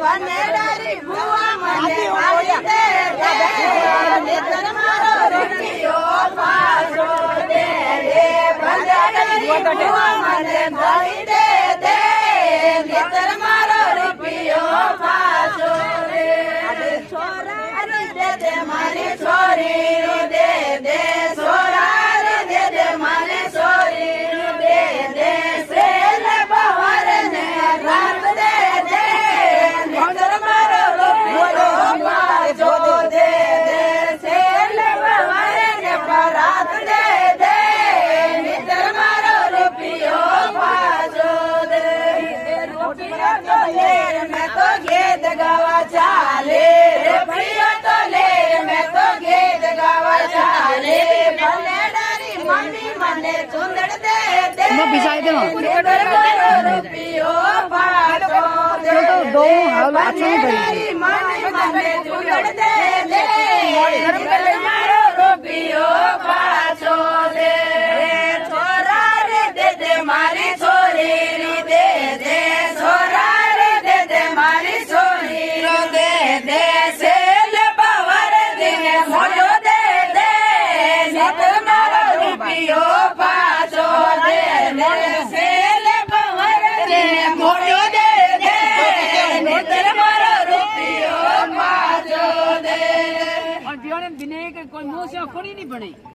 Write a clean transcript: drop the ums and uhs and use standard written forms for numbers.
બનેડારી ભુવા મને આવી દે નેતર મારો રૂપિયો પાછો દે રે બનેડારી ભુવા મને આવી દે નેતર મારો રૂપિયો પાછો દે છોરા દે દે મારી છોરી દે દે છોરા દે દે મારી છોરી દે દે સેલ બહાર ને રાત દે દે નેતર મારો રૂપિયો પાછો દે દે સેલ બહાર ને રાત દે દે નેતર મારો રૂપિયો પાછો દે રૂપિયો તો લે મેં તો ગીત ગાવા ચાલે રૂપિયો તો લે મેં તો ગીત ગાવા ચાલે બનેડારી મમ્મી મને ચુંદડ દે દે રૂપિયો પાછો દે બનેડારી મમ્મી મને ચુંદડ દે દે મારો રૂપિયો પાછો દે છોરા રે દે દે મારી છોરી દે દે છોરા રે દે દે મારી છોરી દે દે સેલ બહાર દે મોજો દે દે નેતર મારો રૂપિયો પાછો દે દે સેલ બહાર દે મોજો દે દે નેતર મારો રૂપિયો પાછો દે और बिना बिना कोई मुंह से खोड़ी नहीं पड़ी।